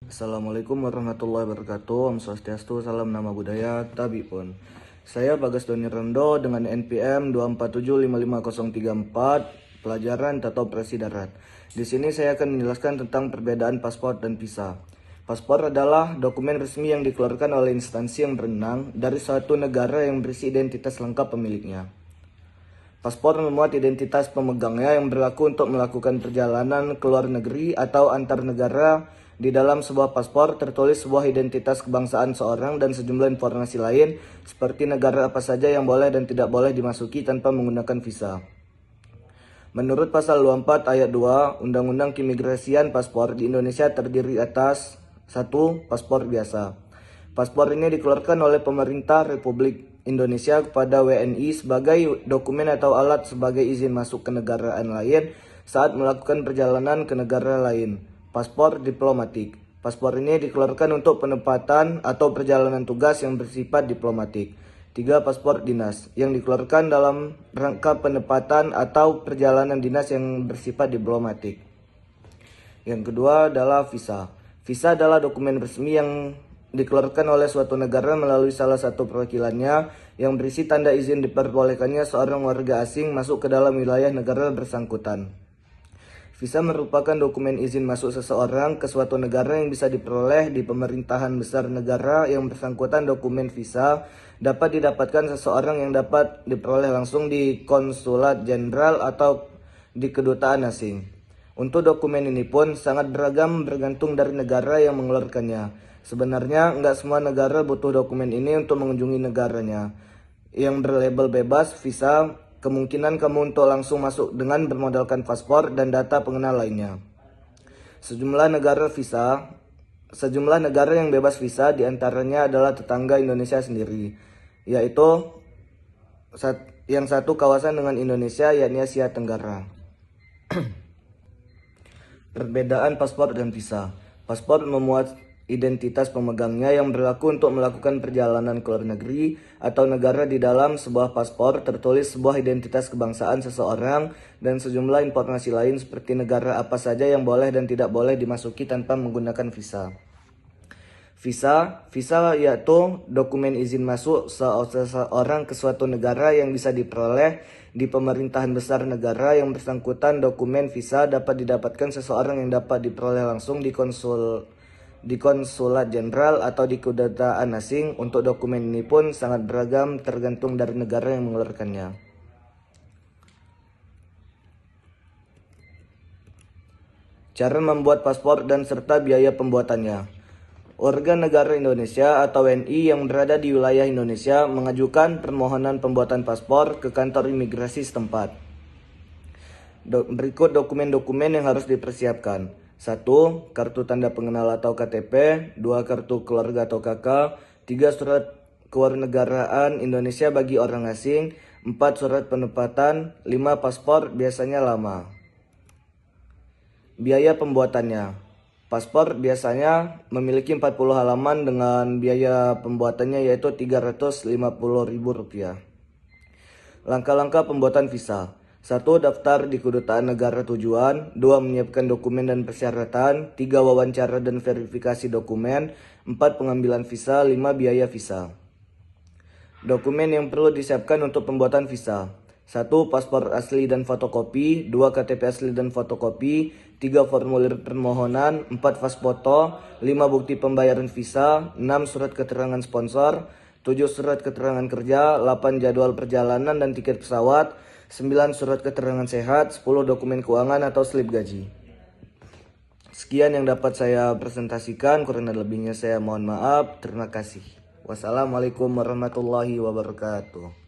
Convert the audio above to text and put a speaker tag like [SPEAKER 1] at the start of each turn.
[SPEAKER 1] Assalamualaikum warahmatullahi wabarakatuh. Om Swastiastu, salam nama budaya, tabi pun. Saya Bagas Doni Rendo dengan NPM 2475534, pelajaran Tato Operasi Darat. Di sini saya akan menjelaskan tentang perbedaan paspor dan visa. Paspor adalah dokumen resmi yang dikeluarkan oleh instansi yang berwenang dari suatu negara yang berisi identitas lengkap pemiliknya. Paspor memuat identitas pemegangnya yang berlaku untuk melakukan perjalanan ke luar negeri atau antar negara. Di dalam sebuah paspor tertulis sebuah identitas kebangsaan seorang dan sejumlah informasi lain seperti negara apa saja yang boleh dan tidak boleh dimasuki tanpa menggunakan visa. Menurut pasal 24 ayat 2 Undang-Undang Keimigrasian, paspor di Indonesia terdiri atas 1. Paspor biasa. Paspor ini dikeluarkan oleh pemerintah Republik Indonesia kepada WNI sebagai dokumen atau alat sebagai izin masuk ke negara lain saat melakukan perjalanan ke negara lain. Paspor diplomatik. Paspor ini dikeluarkan untuk penempatan atau perjalanan tugas yang bersifat diplomatik. 3. Paspor dinas yang dikeluarkan dalam rangka penempatan atau perjalanan dinas yang bersifat diplomatik. Yang kedua adalah visa. Visa adalah dokumen resmi yang dikeluarkan oleh suatu negara melalui salah satu perwakilannya yang berisi tanda izin diperbolehkannya seorang warga asing masuk ke dalam wilayah negara bersangkutan. Visa merupakan dokumen izin masuk seseorang ke suatu negara yang bisa diperoleh di pemerintahan besar negara yang bersangkutan. Dokumen visa dapat didapatkan seseorang yang dapat diperoleh langsung di konsulat jenderal atau di kedutaan asing. Untuk dokumen ini pun sangat beragam bergantung dari negara yang mengeluarkannya. Sebenarnya nggak semua negara butuh dokumen ini untuk mengunjungi negaranya. Yang berlabel bebas visa, kemungkinan kamu untuk langsung masuk dengan bermodalkan paspor dan data pengenal lainnya. Sejumlah negara yang bebas visa diantaranya adalah tetangga Indonesia sendiri, yaitu yang satu kawasan dengan Indonesia yakni Asia Tenggara. Perbedaan paspor dan visa. Paspor memuat identitas pemegangnya yang berlaku untuk melakukan perjalanan ke luar negeri atau negara. Di dalam sebuah paspor tertulis sebuah identitas kebangsaan seseorang dan sejumlah informasi lain seperti negara apa saja yang boleh dan tidak boleh dimasuki tanpa menggunakan visa. Visa yaitu dokumen izin masuk seseorang ke suatu negara yang bisa diperoleh di pemerintahan besar negara yang bersangkutan. Dokumen visa dapat didapatkan seseorang yang dapat diperoleh langsung di konsulat jenderal atau di kedutaan asing. Untuk dokumen ini pun sangat beragam tergantung dari negara yang mengeluarkannya. Cara membuat paspor dan serta biaya pembuatannya. Warga negara Indonesia atau WNI yang berada di wilayah Indonesia mengajukan permohonan pembuatan paspor ke kantor imigrasi setempat. Berikut dokumen-dokumen yang harus dipersiapkan. 1. Kartu tanda pengenal atau KTP. 2. Kartu keluarga atau KK. 3. Surat kewarganegaraan Indonesia bagi orang asing. 4. Surat penempatan. 5. Paspor biasanya lama. Biaya pembuatannya. Paspor biasanya memiliki 40 halaman dengan biaya pembuatannya yaitu Rp350.000. Langkah-langkah pembuatan visa. 1. Daftar di kedutaan negara tujuan. 2. Menyiapkan dokumen dan persyaratan. 3. Wawancara dan verifikasi dokumen. 4. Pengambilan visa. 5. Biaya visa. Dokumen yang perlu disiapkan untuk pembuatan visa. 1. Paspor asli dan fotokopi. 2. KTP asli dan fotokopi. 3. Formulir permohonan. 4. Fasfoto. 5. Bukti pembayaran visa. 6. Surat keterangan sponsor. 7. Surat keterangan kerja. 8. Jadwal perjalanan dan tiket pesawat. 9. Surat keterangan sehat. 10. Dokumen keuangan atau slip gaji. Sekian yang dapat saya presentasikan. Kurang dan lebihnya saya mohon maaf. Terima kasih. Wassalamualaikum warahmatullahi wabarakatuh.